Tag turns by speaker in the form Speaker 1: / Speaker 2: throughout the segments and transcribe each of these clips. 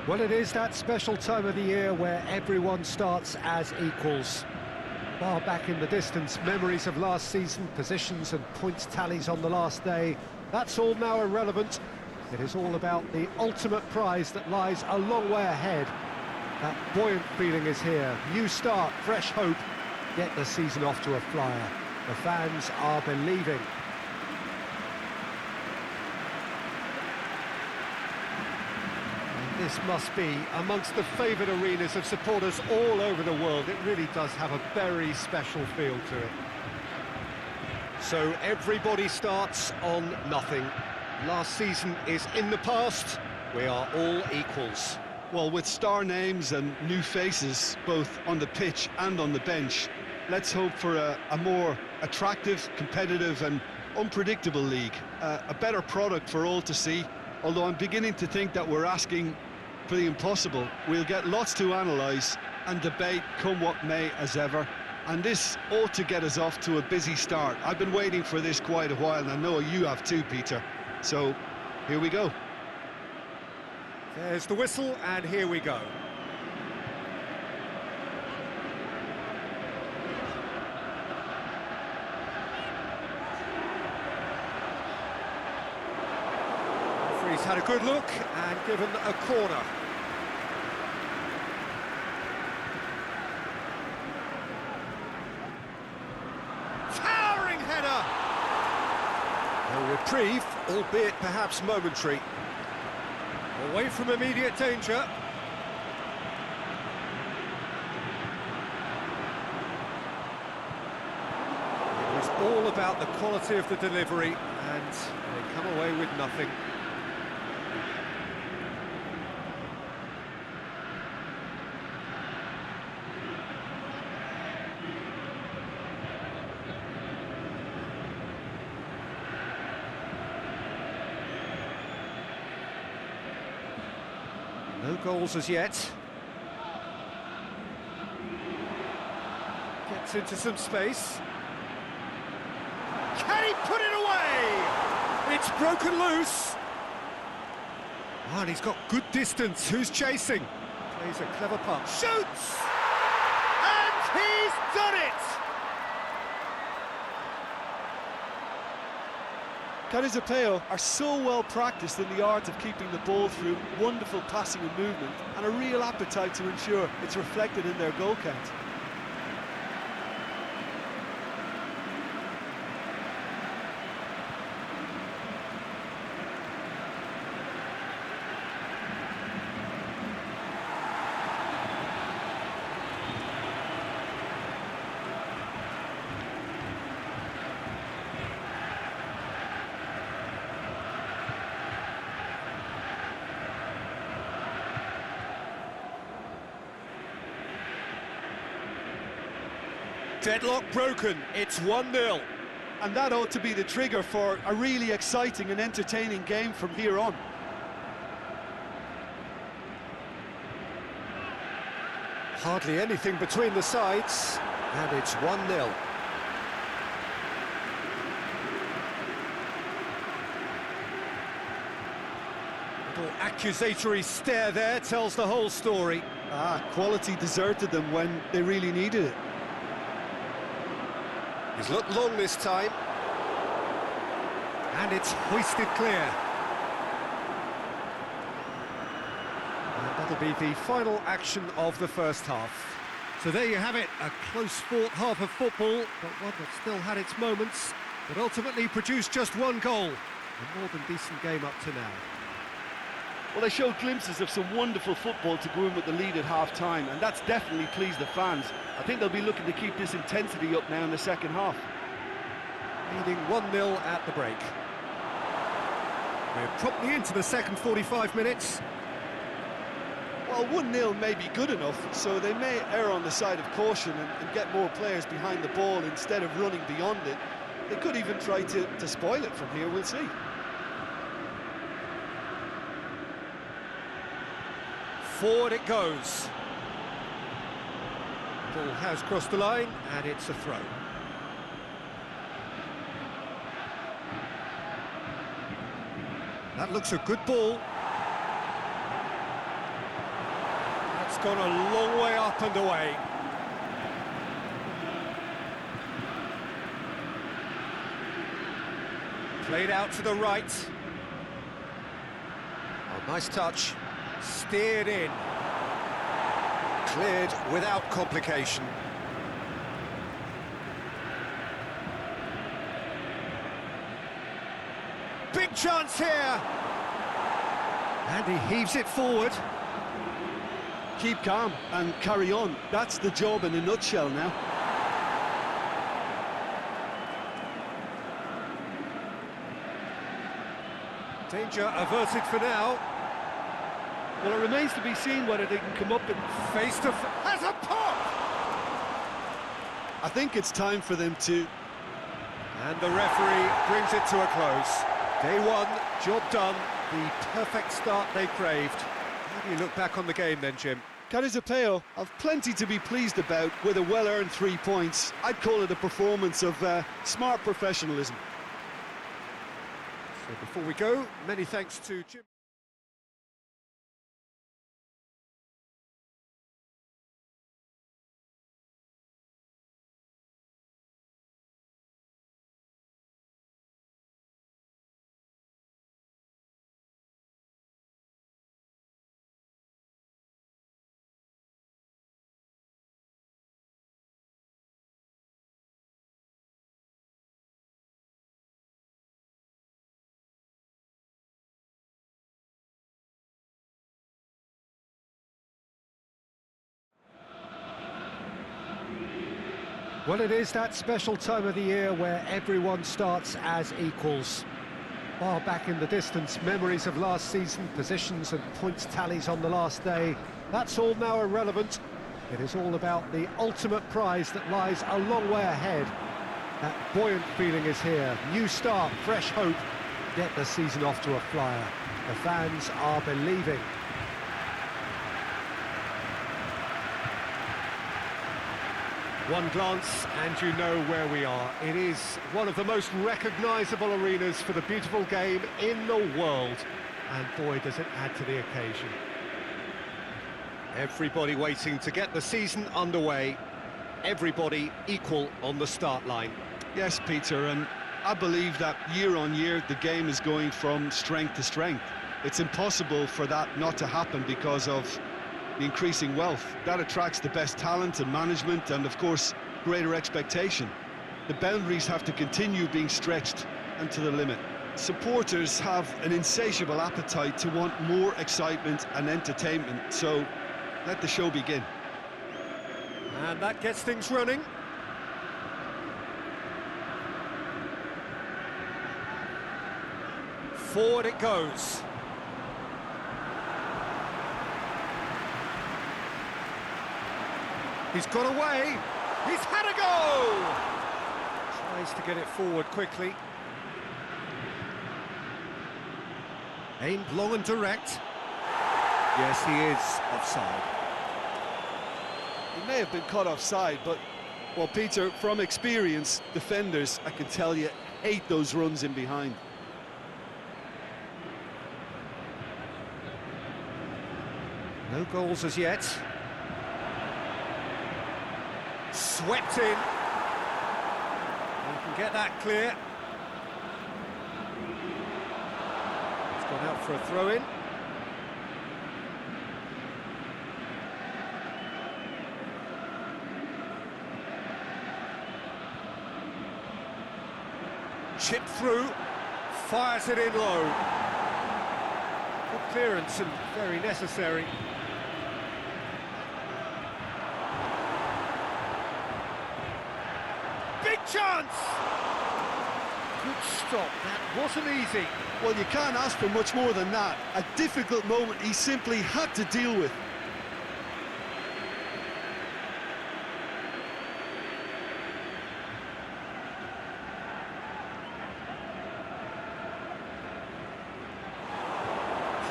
Speaker 1: Well, it is that special time of the year where everyone starts as equals. Far back in the distance, memories of last season, positions and points tallies on the last day, that's all now irrelevant. It is all about the ultimate prize that lies a long way ahead. That buoyant feeling is here. New start, fresh hope. Get the season off to a flyer. The fans are believing. This must be amongst the favoured arenas of supporters all over the world. It really does have a very special feel to it. So everybody starts on nothing. Last season is in the past. We are all equals.
Speaker 2: Well, with star names and new faces, both on the pitch and on the bench, let's hope for a more attractive, competitive and unpredictable league. A better product for all to see, although I'm beginning to think that we're asking for the impossible. We'll get lots to analyse and debate, come what may, as ever. And this ought to get us off to a busy start. I've been waiting for this quite a while, and I know you have too, Peter. So, here we go.
Speaker 1: There's the whistle, and here we go. Referee's had a good look and given a corner. Towering header! A reprieve, albeit perhaps momentary. Away from immediate danger. It was all about the quality of the delivery, and they come away with nothing. No goals as yet. Gets into some space. Can he put it away? It's broken loose. Oh, and he's got good distance. Who's chasing? Plays a clever punt. Shoots! And he's done it!
Speaker 2: Cádiz are so well practiced in the art of keeping the ball through wonderful passing and movement, and a real appetite to ensure it's reflected in their goal count.
Speaker 1: Deadlock broken, it's 1-0.
Speaker 2: And that ought to be the trigger for a really exciting and entertaining game from here on.
Speaker 1: Hardly anything between the sides, and it's 1-0. Little accusatory stare there tells the whole story.
Speaker 2: Quality deserted them when they really needed it.
Speaker 1: He's looked long this time. And it's hoisted clear. And that'll be the final action of the first half. So there you have it, a close-fought half of football, but one that still had its moments, but ultimately produced just one goal. A more than decent game up to now.
Speaker 2: Well, they showed glimpses of some wonderful football to go in with the lead at half-time, and that's definitely pleased the fans. I think they'll be looking to keep this intensity up now in the second half.
Speaker 1: Leading 1-0 at the break. We're promptly into the second 45 minutes.
Speaker 2: Well, 1-0 may be good enough, so they may err on the side of caution and get more players behind the ball instead of running beyond it. They could even try to spoil it from here, we'll see.
Speaker 1: Forward it goes. Ball has crossed the line, and it's a throw. That looks a good ball. gone a long way up and away. Played out to the right. Oh, nice touch. Steered in. Cleared without complication. Big chance here! And he heaves it forward.
Speaker 2: Keep calm and carry on. That's the job in a nutshell now.
Speaker 1: Danger averted for now.
Speaker 2: Well, it remains to be seen whether they can come up and
Speaker 1: Face to has a pop!
Speaker 2: I think it's time for them to...
Speaker 1: And the referee brings it to a close. Day one, job done. The perfect start they craved. How do you look back on the game then, Jim?
Speaker 2: Carizapeo have plenty to be pleased about with a well-earned 3 points. I'd call it a performance of smart professionalism.
Speaker 1: So before we go, many thanks to Jim. Well, it is that special time of the year where everyone starts as equals. Far back in the distance, memories of last season, positions and points tallies on the last day, that's all now irrelevant. It is all about the ultimate prize that lies a long way ahead. That buoyant feeling is here. New start, fresh hope. Get the season off to a flyer. The fans are believing. One glance and you know where we are. It is one of the most recognisable arenas for the beautiful game in the world. And boy, does it add to the occasion. Everybody waiting to get the season underway. Everybody equal on the start line.
Speaker 2: Yes, Peter, and I believe that year on year the game is going from strength to strength. It's impossible for that not to happen because of the increasing wealth. That attracts the best talent and management and, of course, greater expectation. The boundaries have to continue being stretched and to the limit. Supporters have an insatiable appetite to want more excitement and entertainment, so let the show begin.
Speaker 1: And that gets things running. Forward it goes. He's got away. He's had a go! Tries to get it forward quickly. Aimed long and direct. Yes, he is offside.
Speaker 2: He may have been caught offside, but, well, Peter, from experience, defenders, I can tell you, hate those runs in behind.
Speaker 1: No goals as yet. Swept in. You can get that clear. It's gone out for a throw-in. Chip through, fires it in low. Good clearance and very necessary. Big chance! Good stop, that wasn't easy.
Speaker 2: Well, you can't ask for much more than that. A difficult moment he simply had to deal with.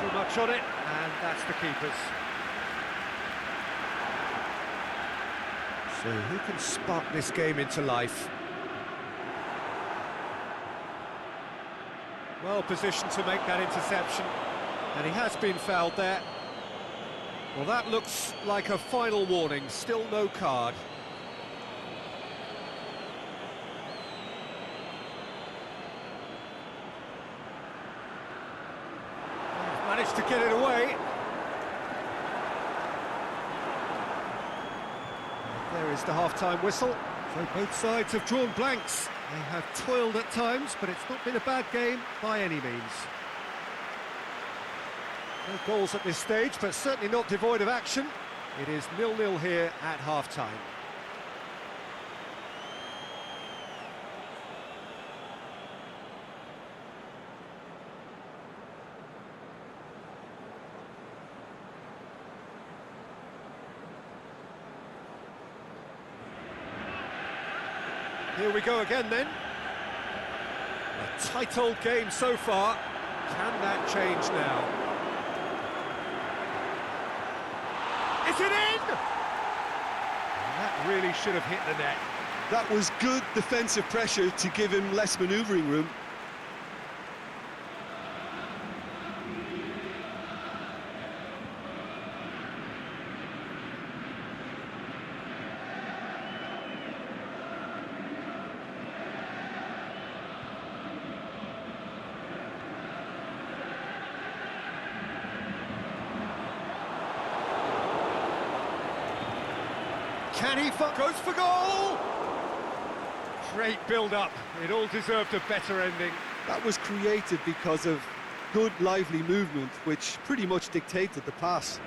Speaker 1: Too much on it, and that's the keeper's. So who can spark this game into life? Well positioned to make that interception, and he has been fouled there. Well, that looks like a final warning, still no card. Managed to get it away. There is the half-time whistle. So both sides have drawn blanks. They have toiled at times, but it's not been a bad game by any means. No goals at this stage, but certainly not devoid of action. It is 0-0 here at half-time. Here we go again then. A tight old game so far. Can that change now? Is it in? That really should have hit the net.
Speaker 2: That was good defensive pressure to give him less manoeuvring room.
Speaker 1: Can he goes for goal? Great build-up. It all deserved a better ending.
Speaker 2: That was created because of good, lively movement, which pretty much dictated the pass.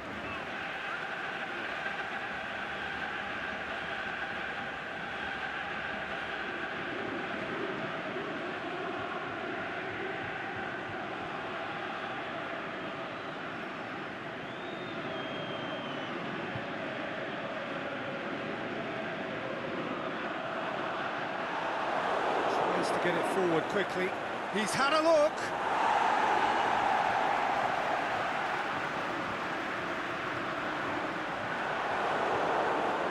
Speaker 1: To get it forward quickly. He's had a look.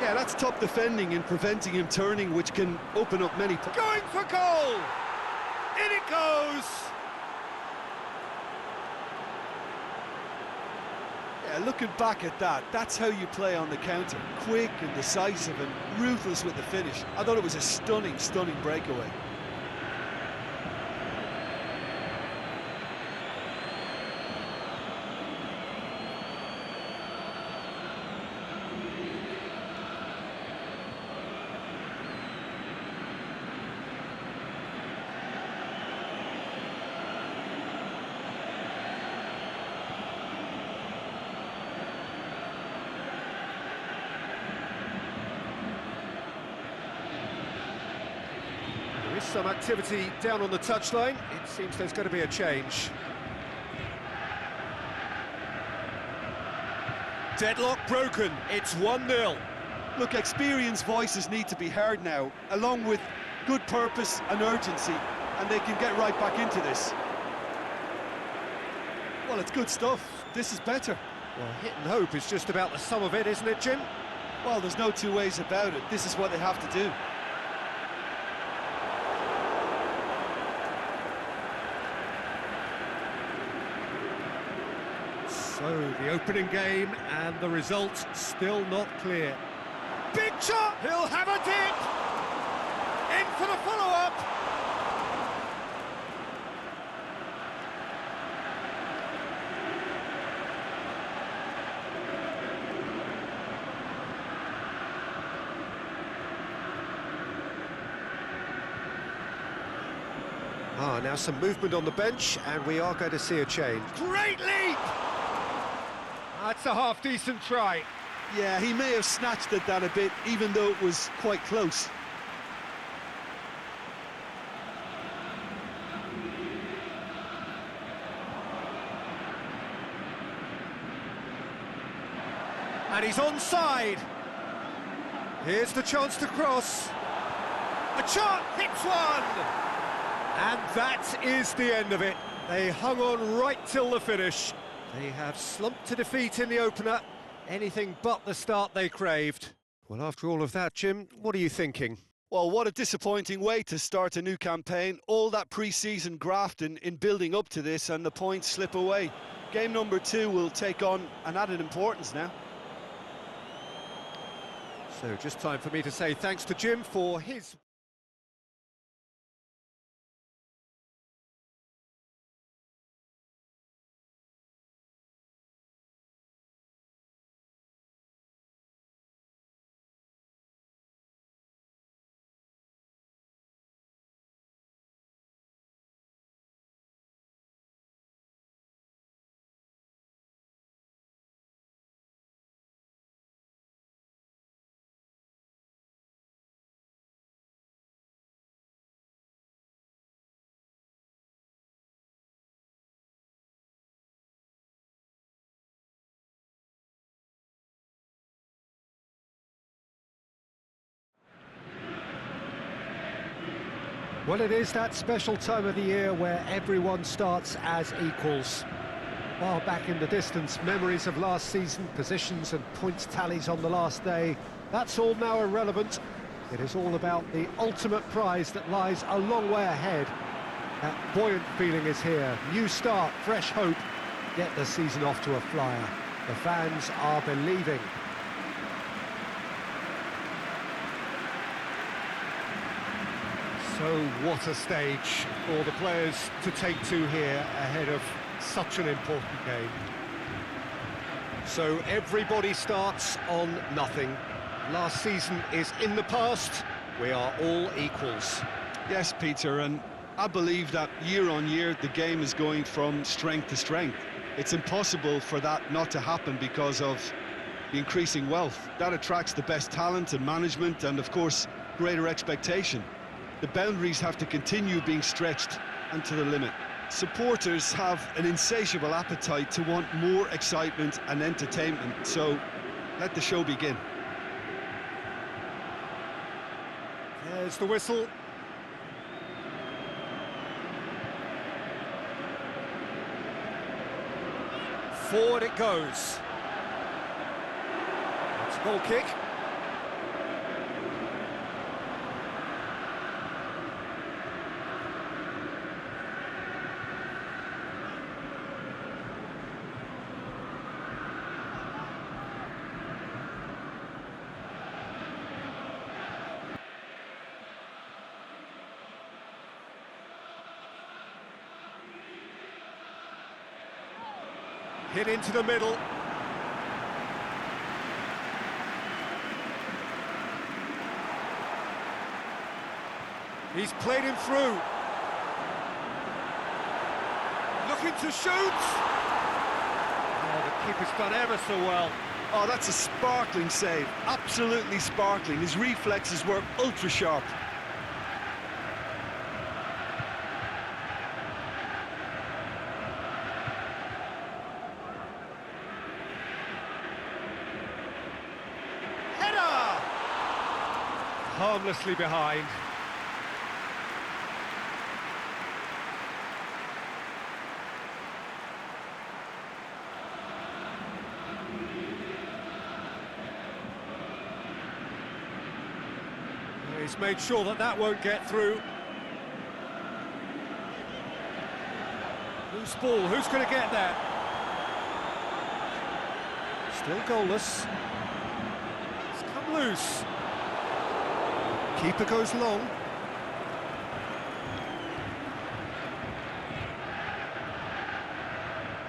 Speaker 2: Yeah, that's top defending and preventing him turning, which can open up many...
Speaker 1: Going for goal! In it goes!
Speaker 2: Yeah, looking back at that, that's how you play on the counter. Quick and decisive and ruthless with the finish. I thought it was a stunning, stunning breakaway.
Speaker 1: There is some activity down on the touchline. It seems there's going to be a change. Deadlock broken. It's 1-0.
Speaker 2: Look, experienced voices need to be heard now, along with good purpose and urgency, and they can get right back into this. Well, it's good stuff. This is better.
Speaker 1: Well, hit and hope is just about the sum of it, isn't it, Jim?
Speaker 2: Well, there's no two ways about it. This is what they have to do.
Speaker 1: So, the opening game and the result still not clear. Big shot! He'll have a dip! In for the follow-up! Now some movement on the bench, and we are going to see a change. Great leap! That's a half-decent try.
Speaker 2: Yeah, he may have snatched at that a bit, even though it was quite close.
Speaker 1: And he's onside. Here's the chance to cross. A shot hits one! And that is the end of it. They hung on right till the finish. They have slumped to defeat in the opener. Anything but the start they craved. Well, after all of that, Jim, what are you thinking?
Speaker 2: Well, what a disappointing way to start a new campaign. All that pre-season grafting in building up to this, and the points slip away. Game number 2 will take on an added importance now.
Speaker 1: So just time for me to say thanks to Jim for his... Well, it is that special time of the year where everyone starts as equals. Far back in the distance, memories of last season, positions and points tallies on the last day, that's all now irrelevant. It is all about the ultimate prize that lies a long way ahead. That buoyant feeling is here. New start, fresh hope. Get the season off to a flyer. The fans are believing. So what a stage for the players to take to here ahead of such an important game. So everybody starts on nothing. Last season is in the past. We are all equals.
Speaker 2: Yes, Peter, and I believe that year on year the game is going from strength to strength. It's impossible for that not to happen because of the increasing wealth. That attracts the best talent and management and, of course, greater expectation. The boundaries have to continue being stretched and to the limit. Supporters have an insatiable appetite to want more excitement and entertainment, so let the show begin.
Speaker 1: There's the whistle. Forward it goes. It's a goal kick. Hit into the middle. He's played him through. Looking to shoot. Oh, the keeper's done ever so well.
Speaker 2: Oh, that's a sparkling save. Absolutely sparkling. His reflexes were ultra sharp.
Speaker 1: Harmlessly behind. He's made sure that that won't get through. Loose ball, who's going to get that? Still goalless. It's come loose. Keeper goes long.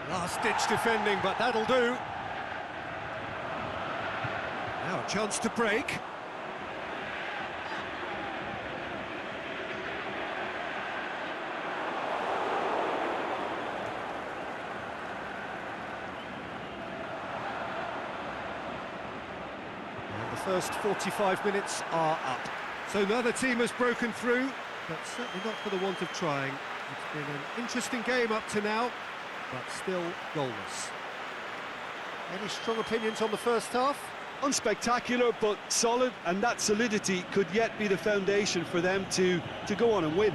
Speaker 1: Last-ditch defending, but that'll do. Now a chance to break. And the first 45 minutes are up. So neither team has broken through, but certainly not for the want of trying. It's been an interesting game up to now, but still goalless. Any strong opinions on the first half?
Speaker 2: Unspectacular, but solid, and that solidity could yet be the foundation for them to go on and win.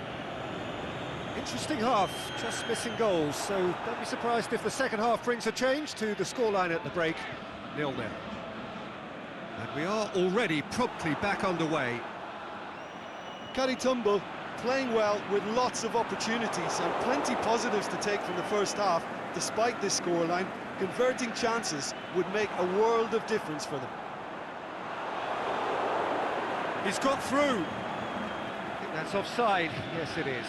Speaker 1: Interesting half, just missing goals, so don't be surprised if the second half brings a change to the scoreline at the break, 0-0. And we are already promptly back underway.
Speaker 2: Karitumbo playing well with lots of opportunities and plenty positives to take from the first half. Despite this scoreline, converting chances would make a world of difference for them.
Speaker 1: He's got through. I think that's offside. Yes, it is.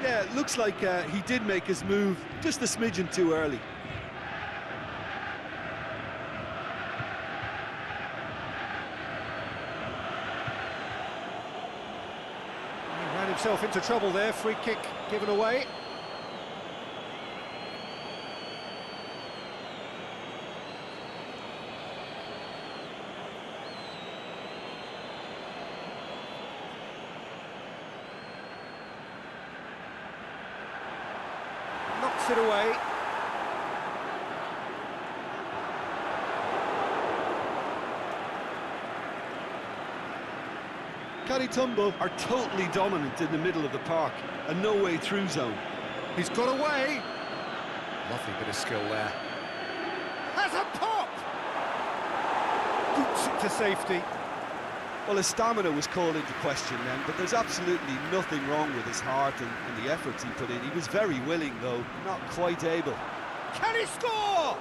Speaker 2: Yeah, it looks like he did make his move just a smidgen too early.
Speaker 1: He ran himself into trouble there. Free kick given away. Knocks it away.
Speaker 2: Caritumbo are totally dominant in the middle of the park, a no-way through zone.
Speaker 1: He's got away. Lovely bit of skill there. Has a pop! Boots it to safety.
Speaker 2: Well, his stamina was called into question then, but there's absolutely nothing wrong with his heart and the efforts he put in. He was very willing, though, not quite able.
Speaker 1: Can he score?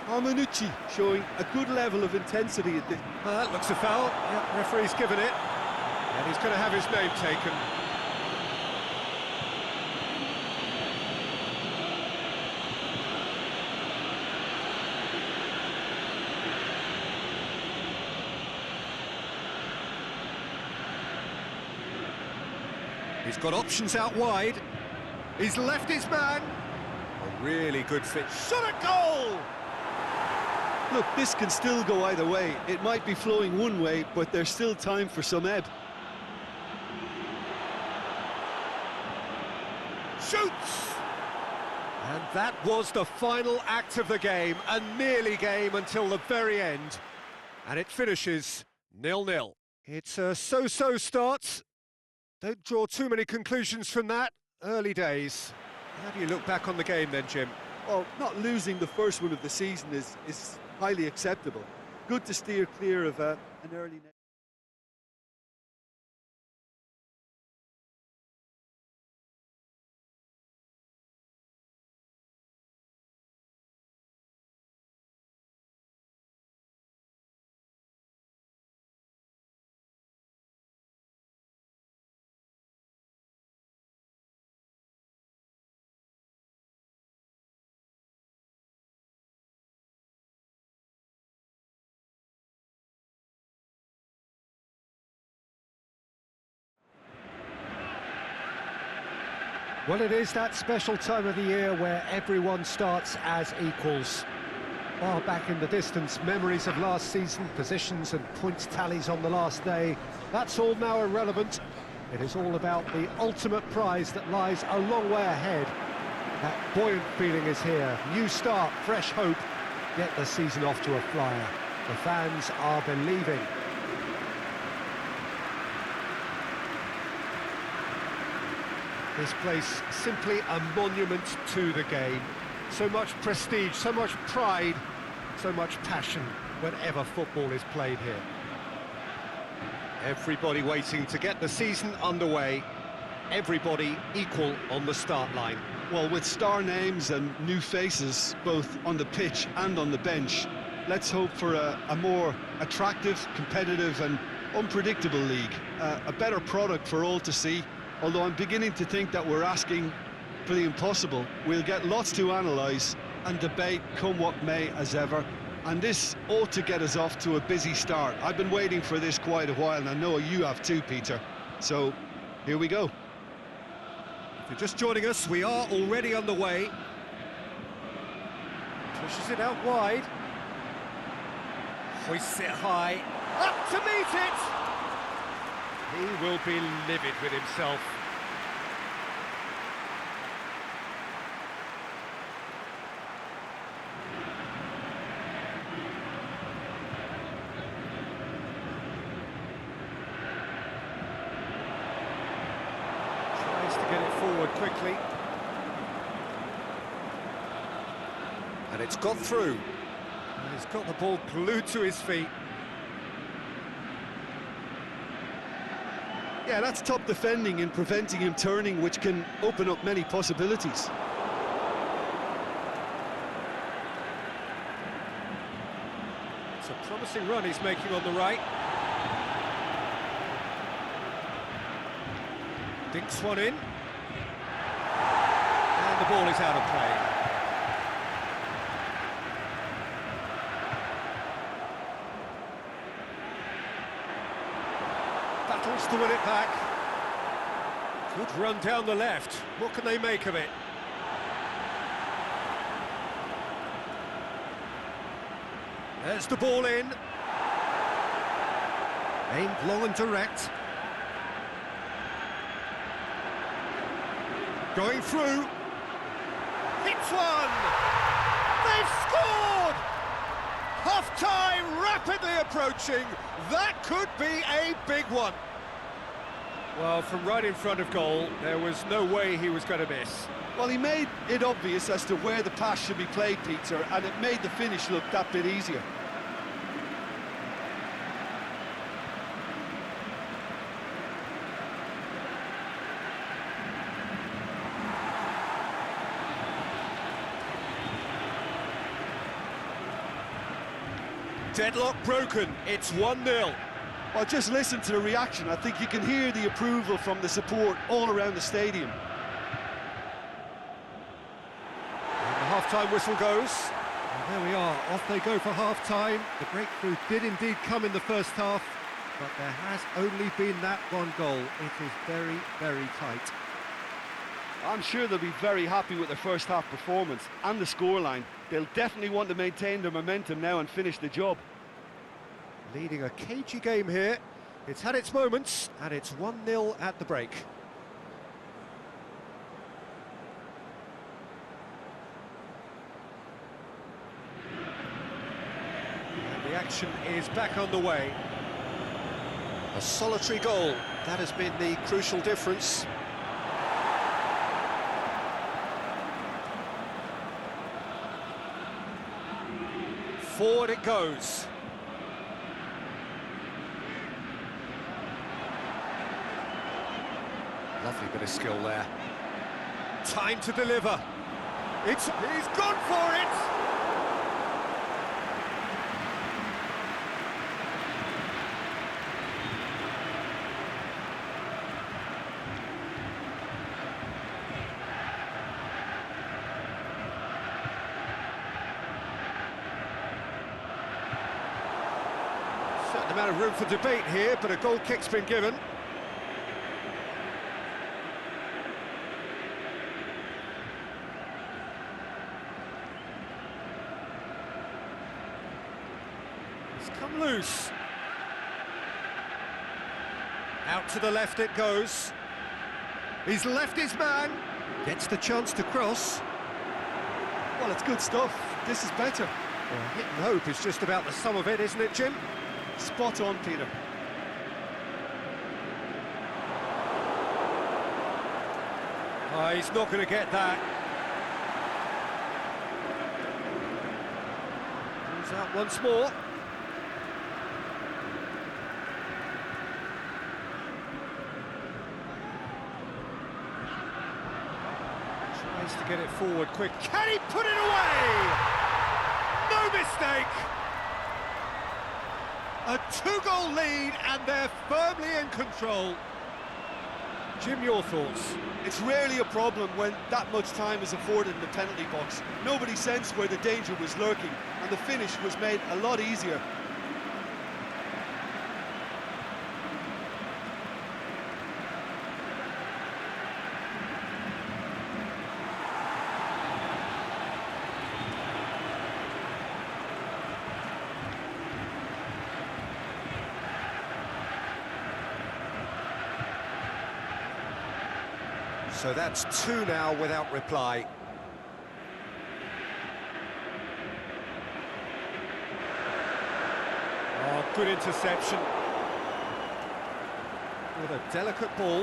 Speaker 2: Armanucci showing a good level of intensity at this.
Speaker 1: That looks a foul. Yeah, referee's given it. And he's going to have his name taken. He's got options out wide. He's left his man. A really good fit. Shot a goal!
Speaker 2: Look, this can still go either way. It might be flowing one way, but there's still time for some ebb.
Speaker 1: Shoots! And that was the final act of the game, a nearly game until the very end. And it finishes 0-0. It's a so-so start. Don't draw too many conclusions from that. Early days. How do you look back on the game then, Jim?
Speaker 2: Well, not losing the first one of the season is highly acceptable. Good to steer clear of an early...
Speaker 1: Well, it is that special time of the year where everyone starts as equals. Far back in the distance, memories of last season, positions and points tallies on the last day, that's all now irrelevant. It is all about the ultimate prize that lies a long way ahead. That buoyant feeling is here. New start, fresh hope. Get the season off to a flyer. The fans are believing. This place simply a monument to the game. So much prestige, so much pride, so much passion whenever football is played here. Everybody waiting to get the season underway. Everybody equal on the start line.
Speaker 2: Well, with star names and new faces, both on the pitch and on the bench, let's hope for a more attractive, competitive and unpredictable league. A better product for all to see. Although I'm beginning to think that we're asking for the impossible. We'll get lots to analyse and debate, come what may, as ever. And this ought to get us off to a busy start. I've been waiting for this quite a while, and I know you have too, Peter. So, here we go.
Speaker 1: If you're just joining us, we are already underway. Pushes it out wide. Hoists it high. Up to meet it! He will be livid with himself. Tries to get it forward quickly. And it's got through. And he's got the ball glued to his feet.
Speaker 2: Yeah, that's top defending and preventing him turning, which can open up many possibilities.
Speaker 1: It's a promising run he's making on the right. Dinks one in. And the ball is out of play. Battles to win it back. Good run down the left. What can they make of it? There's the ball in. Aimed long and direct. Going through. Hits one! They've scored! Half-time rapidly approaching. That could be a big one. Well, from right in front of goal, there was no way he was going to miss.
Speaker 2: Well, he made it obvious as to where the pass should be played, Peter, and it made the finish look that bit easier.
Speaker 1: Deadlock broken, it's 1-0.
Speaker 2: Well, just listen to the reaction. I think you can hear the approval from the support all around the stadium.
Speaker 1: And the half-time whistle goes. And there we are, off they go for half-time. The breakthrough did indeed come in the first half, but there has only been that one goal. It is very, very tight.
Speaker 2: I'm sure they'll be very happy with their first half performance and the scoreline. They'll definitely want to maintain their momentum now and finish the job.
Speaker 1: Leading a cagey game here. It's had its moments, and it's 1-0 at the break. And the action is back on the way. A solitary goal, that has been the crucial difference. Forward it goes. Lovely bit of skill there. Time to deliver. He's gone for it! Certain amount of room for debate here, but a goal kick's been given. Come loose. Out to the left it goes. He's left his man. Gets the chance to cross.
Speaker 2: Well, it's good stuff. This is better.
Speaker 1: Well, hit and hope is just about the sum of it, isn't it, Jim?
Speaker 2: Spot on, Peter.
Speaker 1: Oh, he's not going to get that. Comes out once more. Tries to get it forward quick. Can he put it away? No mistake! A two-goal lead, and they're firmly in control. Jim, your thoughts?
Speaker 2: It's rarely a problem when that much time is afforded in the penalty box. Nobody sensed where the danger was lurking, and the finish was made a lot easier.
Speaker 1: So that's two now without reply. Oh, good interception. With a delicate ball.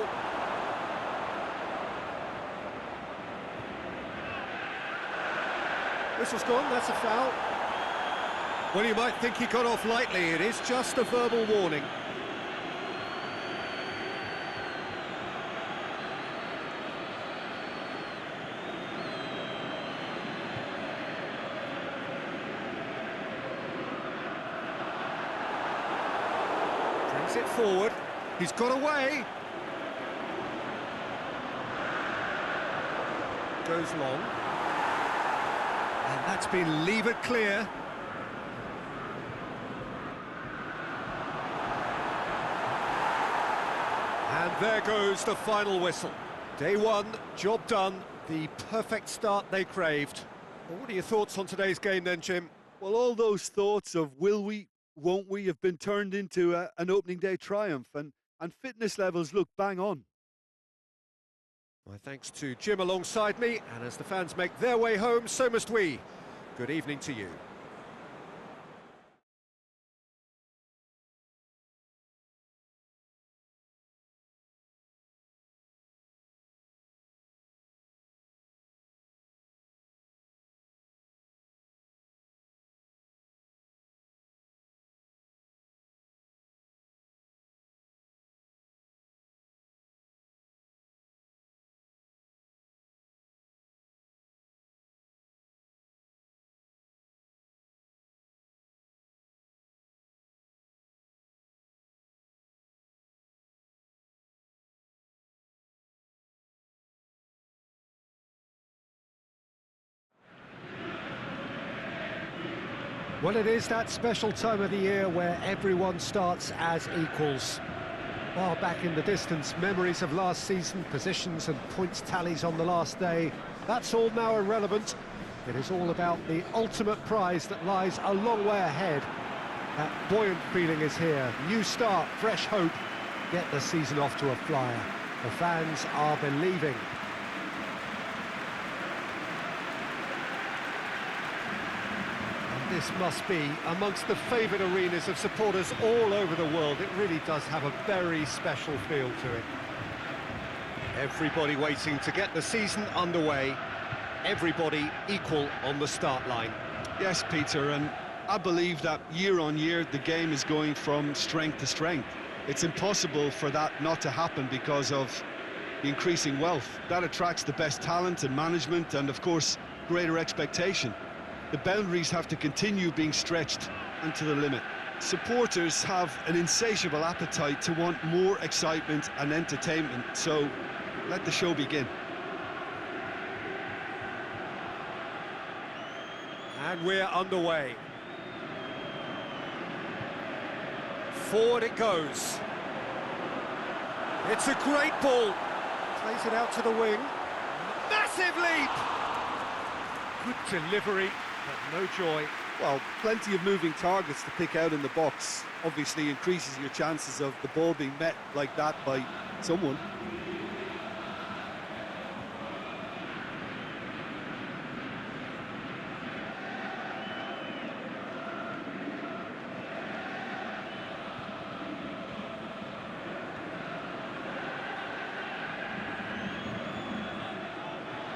Speaker 1: Whistle's gone, that's a foul. Well, you might think he got off lightly, it is just a verbal warning. Brings it forward. He's got away. Goes long. And that's been levered clear. And there goes the final whistle. Day one, job done, the perfect start they craved. Well, what are your thoughts on today's game then, Jim?
Speaker 2: Well, all those thoughts of will we, won't we, have been turned into an opening day triumph, and fitness levels look bang on.
Speaker 1: My thanks to Jim alongside me, and as the fans make their way home, so must we. Good evening to you. Well, it is that special time of the year where everyone starts as equals. Far back in the distance, memories of last season, positions and points tallies on the last day, that's all now irrelevant. It is all about the ultimate prize that lies a long way ahead. That buoyant feeling is here. New start, fresh hope. Get the season off to a flyer. The fans are believing. This must be amongst the favoured arenas of supporters all over the world. It really does have a very special feel to it. Everybody waiting to get the season underway. Everybody equal on the start line.
Speaker 2: Yes, Peter, and I believe that year on year the game is going from strength to strength. It's impossible for that not to happen because of the increasing wealth. That attracts the best talent and management and, of course, greater expectation. The boundaries have to continue being stretched and to the limit. Supporters have an insatiable appetite to want more excitement and entertainment, so let the show begin.
Speaker 1: And we're underway. Forward it goes. It's a great ball. Plays it out to the wing. Massive leap! Good delivery. But no joy.
Speaker 2: Well, plenty of moving targets to pick out in the box. Obviously increases your chances of the ball being met like that by someone.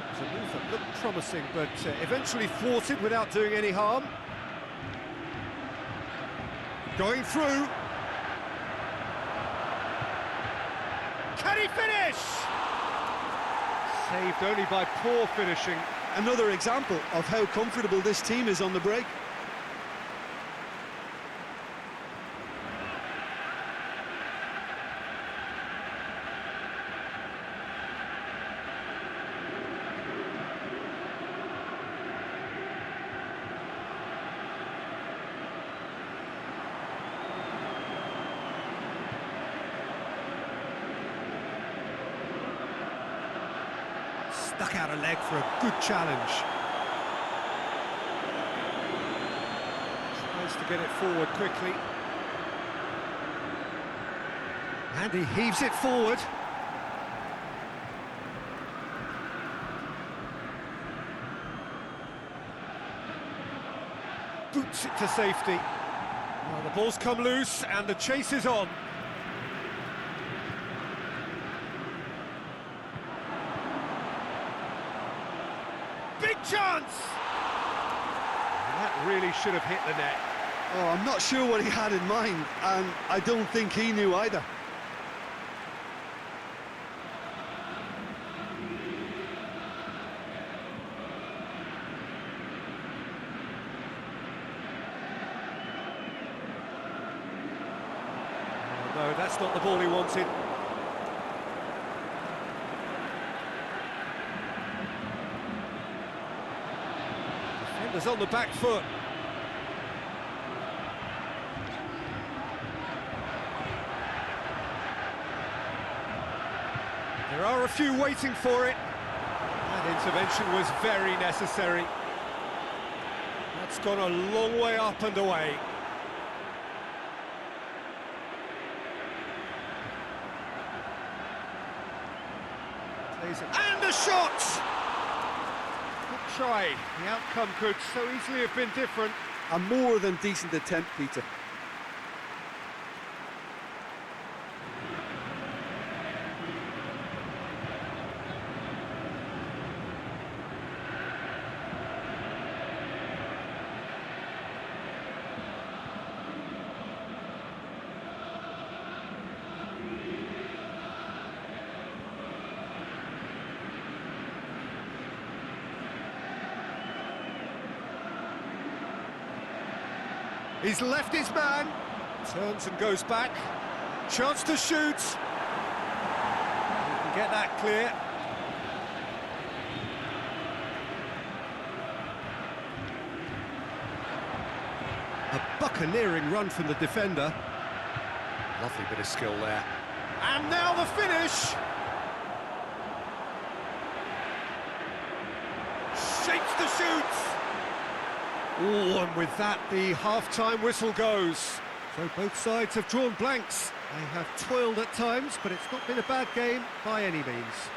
Speaker 1: It's a move that looked promising, but eventually thwarted without doing any harm. Going through. Can he finish? Saved only by poor finishing.
Speaker 2: Another example of how comfortable this team is on the break.
Speaker 1: Stuck out a leg for a good challenge. Tries to get it forward quickly. And he heaves it forward. Boots it to safety. Well, the ball's come loose and the chase is on. Big chance! And that really should have hit the net.
Speaker 2: Oh, I'm not sure what he had in mind, and I don't think he knew either.
Speaker 1: No, that's not the ball he wanted. Defenders on the back foot. There are a few waiting for it. That intervention was very necessary. That's gone a long way up and away. And a shot! Good try. The outcome could so easily have been different.
Speaker 2: A more than decent attempt, Peter.
Speaker 1: He's left his man, turns and goes back, chance to shoot. He can get that clear. A buccaneering run from the defender. Lovely bit of skill there. And now the finish! Shapes to shoot! Oh, and with that, the half-time whistle goes. So both sides have drawn blanks. They have toiled at times, but it's not been a bad game by any means.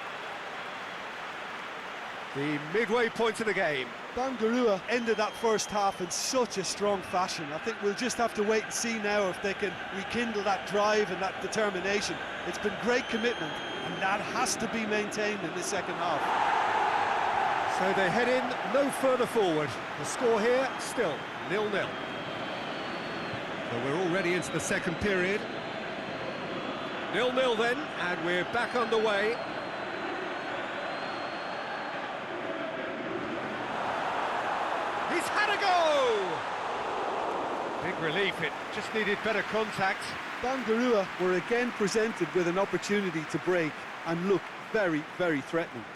Speaker 1: The midway point of the game.
Speaker 2: Bangarua ended that first half in such a strong fashion. I think we'll just have to wait and see now if they can rekindle that drive and that determination. It's been great commitment, and that has to be maintained in the second half.
Speaker 1: So they head in no further forward. The score here, still 0-0. So we're already into the second period. 0-0 then, and we're back underway. He's had a go! Big relief, it just needed better contact.
Speaker 2: Bangarua were again presented with an opportunity to break and look very, very threatening.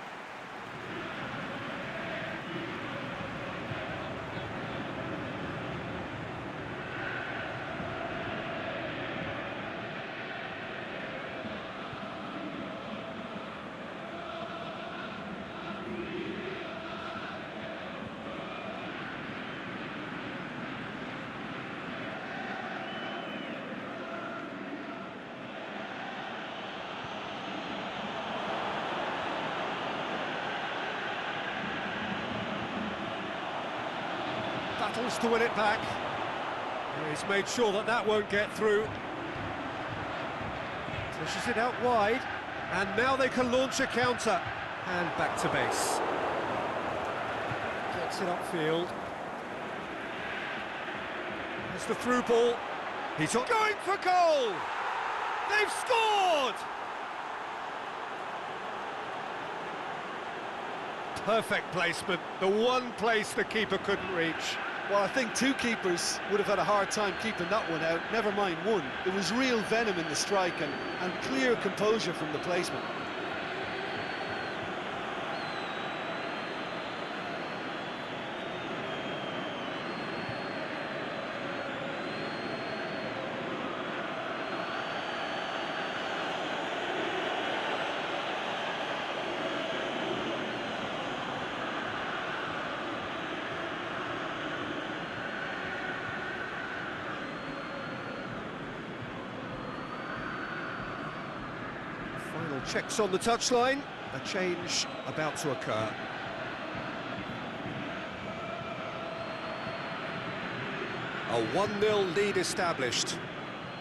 Speaker 1: Battles to win it back. He's made sure that that won't get through. Pushes it out wide, and now they can launch a counter. And back to base. Gets it upfield. There's the through ball. He's going for goal! They've scored! Perfect placement, the one place the keeper couldn't reach.
Speaker 2: Well, I think two keepers would have had a hard time keeping that one out, never mind one. There was real venom in the strike and clear composure from the placement.
Speaker 1: Final checks on the touchline, a change about to occur. A 1-0 lead established.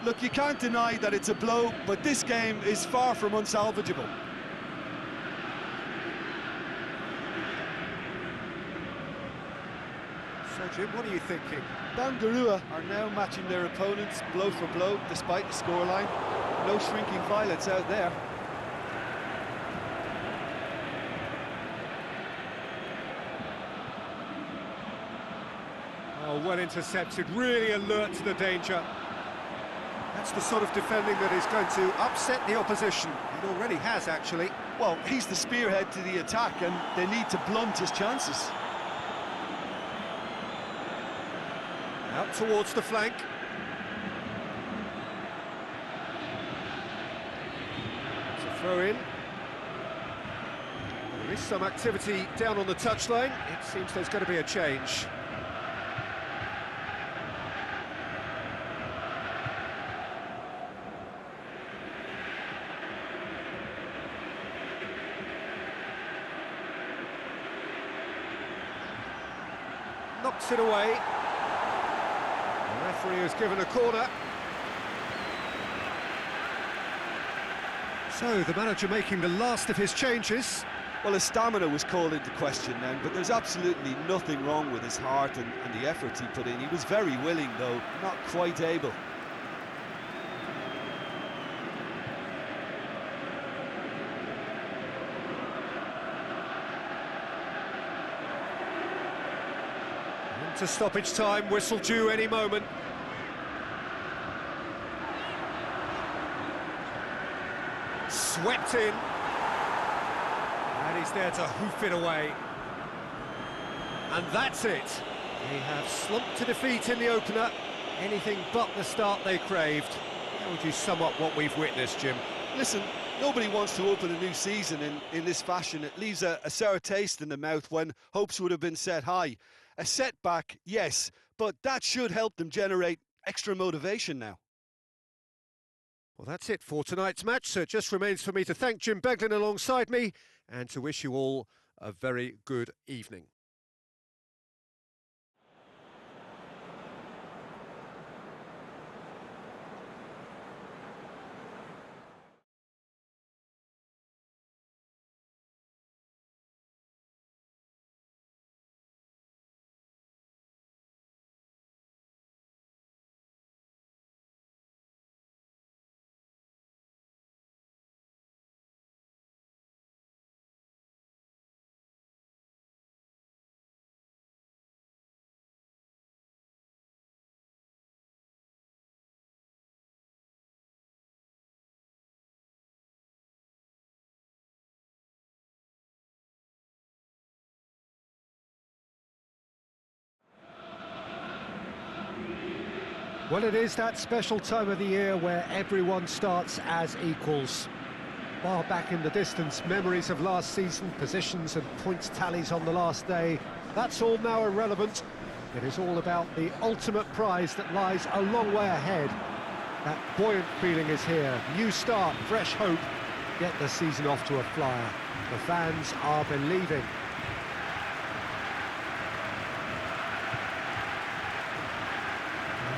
Speaker 2: Look, you can't deny that it's a blow, but this game is far from unsalvageable.
Speaker 1: So, Jim, what are you thinking?
Speaker 2: Bangarua are now matching their opponents blow for blow, despite the scoreline. No shrinking violets out there.
Speaker 1: Oh, well intercepted, really alert to the danger. It's the sort of defending that is going to upset the opposition. It already has, actually.
Speaker 2: Well, he's the spearhead to the attack, and they need to blunt his chances.
Speaker 1: Out towards the flank. It's a throw in. There is some activity down on the touchline. It seems there's going to be a change. Knocks it away. The referee has given a corner. So, the manager making the last of his changes.
Speaker 2: Well, his stamina was called into question then, but there's absolutely nothing wrong with his heart and the efforts he put in. He was very willing, though, not quite able.
Speaker 1: To stoppage time, whistle due any moment. Swept in. And he's there to hoof it away. And that's it. They have slumped to defeat in the opener. Anything but the start they craved. How would you sum up what we've witnessed, Jim?
Speaker 2: Listen, nobody wants to open a new season in this fashion. It leaves a sour taste in the mouth when hopes would have been set high. A setback, yes, but that should help them generate extra motivation now.
Speaker 1: Well, that's it for tonight's match, so it just remains for me to thank Jim Beglin alongside me and to wish you all a very good evening. Well, it is that special time of the year where everyone starts as equals. Far back in the distance, memories of last season, positions and points tallies on the last day, that's all now irrelevant. It is all about the ultimate prize that lies a long way ahead. That buoyant feeling is here. New start, fresh hope. Get the season off to a flyer. The fans are believing.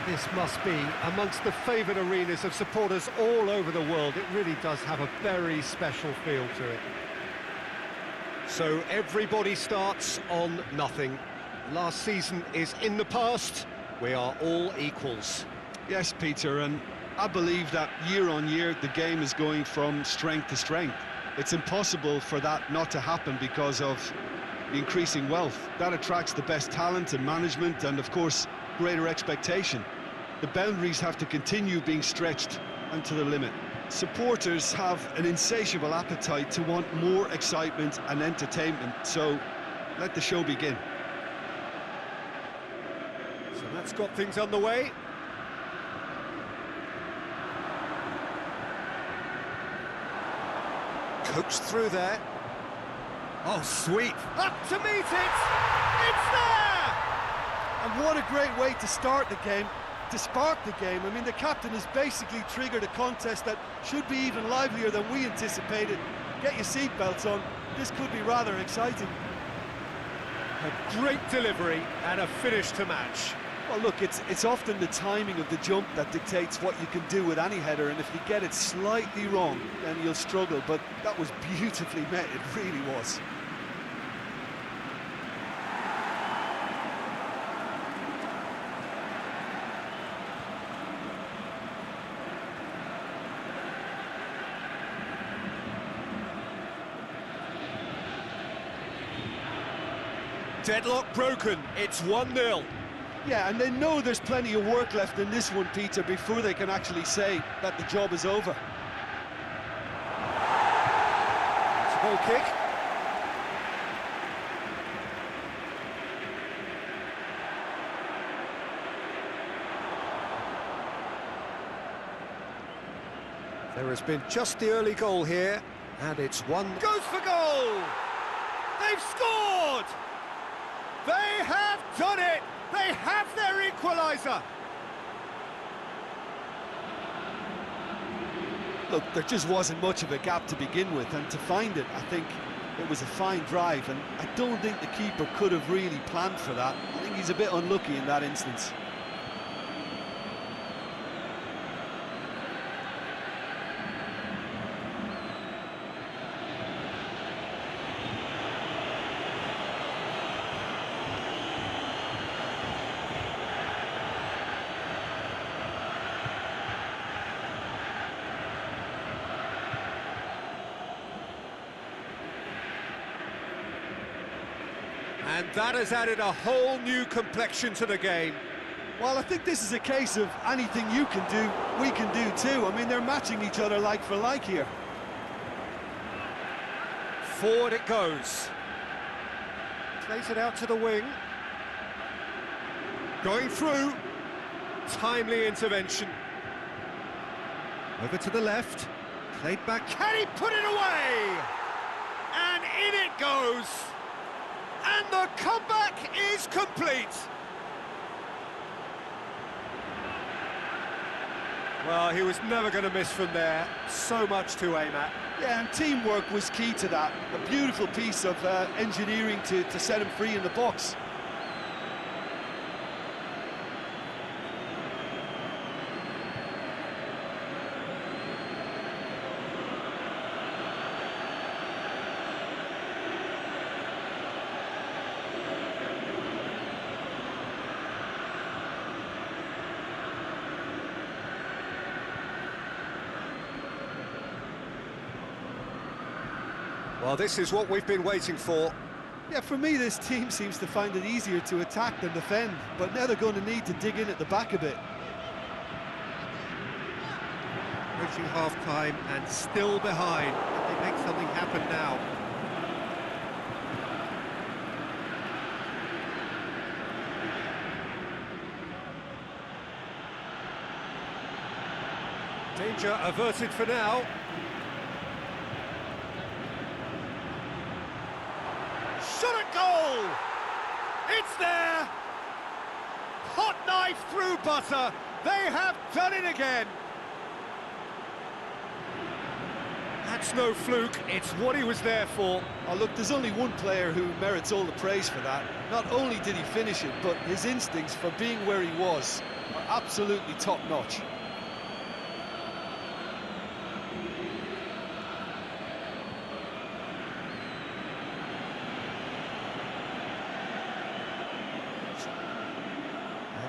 Speaker 1: This must be amongst the favoured arenas of supporters all over the world. It really does have a very special feel to it. So everybody starts on nothing. Last season is in the past. We are all equals.
Speaker 2: Yes, Peter, and I believe that year on year the game is going from strength to strength. It's impossible for that not to happen because of the increasing wealth. That attracts the best talent and management and, of course, greater expectation. The boundaries have to continue being stretched and to the limit. Supporters have an insatiable appetite to want more excitement and entertainment, so let the show begin.
Speaker 1: So that's got things underway. Coached through there. Oh, sweet. Up to meet it! It's there!
Speaker 2: And what a great way to start the game, to spark the game. I mean, the captain has basically triggered a contest that should be even livelier than we anticipated. Get your seatbelts on, this could be rather exciting.
Speaker 1: A great delivery and a finish to match.
Speaker 2: Well, look, it's often the timing of the jump that dictates what you can do with any header, and if you get it slightly wrong, then you'll struggle, but that was beautifully met, it really was.
Speaker 1: Deadlock broken, it's 1-0.
Speaker 2: Yeah, and they know there's plenty of work left in this one, Peter, before they can actually say that the job is over.
Speaker 1: It's a goal kick. There has been just the early goal here, and it's one... Goes for goal! They've scored! They have done it! They have their equaliser!
Speaker 2: Look, there just wasn't much of a gap to begin with, and to find it, I think it was a fine drive, and I don't think the keeper could have really planned for that. I think he's a bit unlucky in that instance.
Speaker 1: And that has added a whole new complexion to the game.
Speaker 2: Well, I think this is a case of anything you can do, we can do too. I mean, they're matching each other like for like here.
Speaker 1: Forward it goes. Plays it out to the wing. Going through. Timely intervention. Over to the left. Played back. Can he put it away? And in it goes. And the comeback is complete. Well, he was never going to miss from there. So much to aim at.
Speaker 2: Yeah, and teamwork was key to that. A beautiful piece of engineering to set him free in the box.
Speaker 1: Well, this is what we've been waiting for.
Speaker 2: Yeah, for me, this team seems to find it easier to attack than defend, but now they're going to need to dig in at the back a bit.
Speaker 1: Approaching half-time and still behind. Can they make something happen now? Danger averted for now. Shot at goal! It's there! Hot knife through butter! They have done it again! That's no fluke, it's what he was there for.
Speaker 2: Oh, look, there's only one player who merits all the praise for that. Not only did he finish it, but his instincts for being where he was are absolutely top-notch.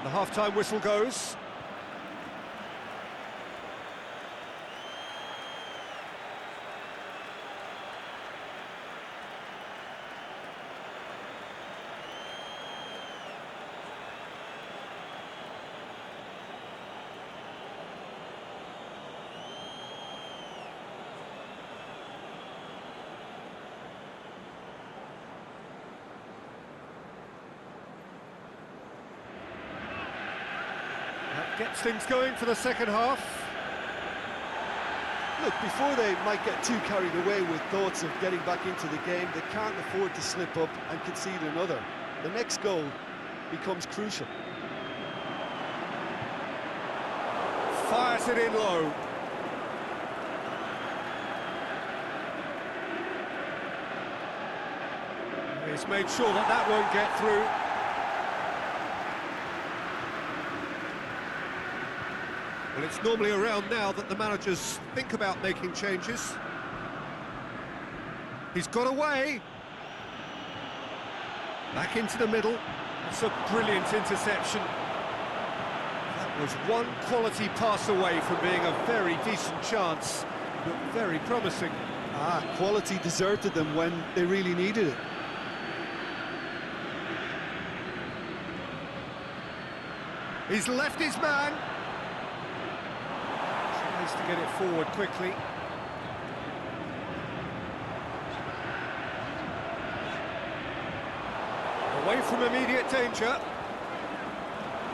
Speaker 1: The half-time whistle goes. Gets things going for the second half.
Speaker 2: Look, before they might get too carried away with thoughts of getting back into the game, they can't afford to slip up and concede another. The next goal becomes crucial.
Speaker 1: Fires it in low. He's made sure that that won't get through. Well, it's normally around now that the managers think about making changes. He's got away. Back into the middle. It's a brilliant interception. That was one quality pass away from being a very decent chance, but very promising.
Speaker 2: Quality deserted them when they really needed it.
Speaker 1: He's left his man. Tries to get it forward quickly. Away from immediate danger.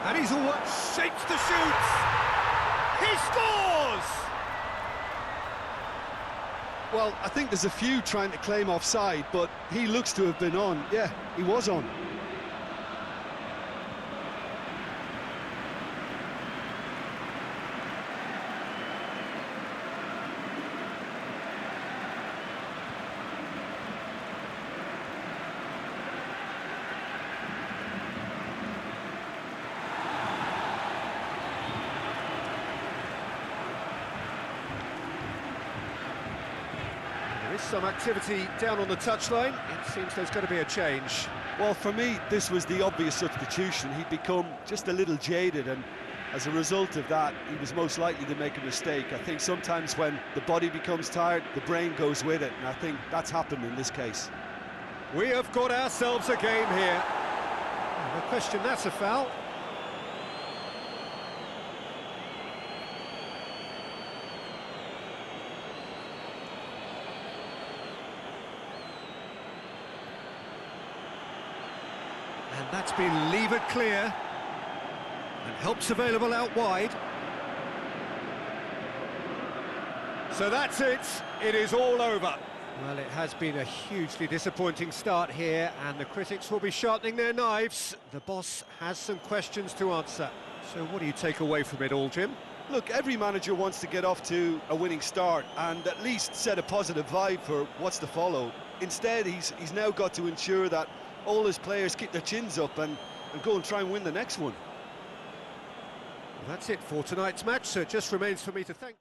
Speaker 1: And he's all shapes to shoot. He scores!
Speaker 2: Well, I think there's a few trying to claim offside, but he looks to have been on. Yeah, he was on.
Speaker 1: There is some activity down on the touchline. It seems there's going to be a change.
Speaker 2: Well, for me, this was the obvious substitution. He'd become just a little jaded, and as a result of that, he was most likely to make a mistake. I think sometimes when the body becomes tired, the brain goes with it, and I think that's happened in this case.
Speaker 1: We have got ourselves a game here. No question, that's a foul. And that's been levered clear. And help's available out wide. So that's it. It is all over. Well, it has been a hugely disappointing start here, and the critics will be sharpening their knives. The boss has some questions to answer. So what do you take away from it all, Jim?
Speaker 2: Look, every manager wants to get off to a winning start and at least set a positive vibe for what's to follow. Instead, he's now got to ensure that all his players keep their chins up and go and try and win the next one.
Speaker 1: Well, that's it for tonight's match, so it just remains for me to thank...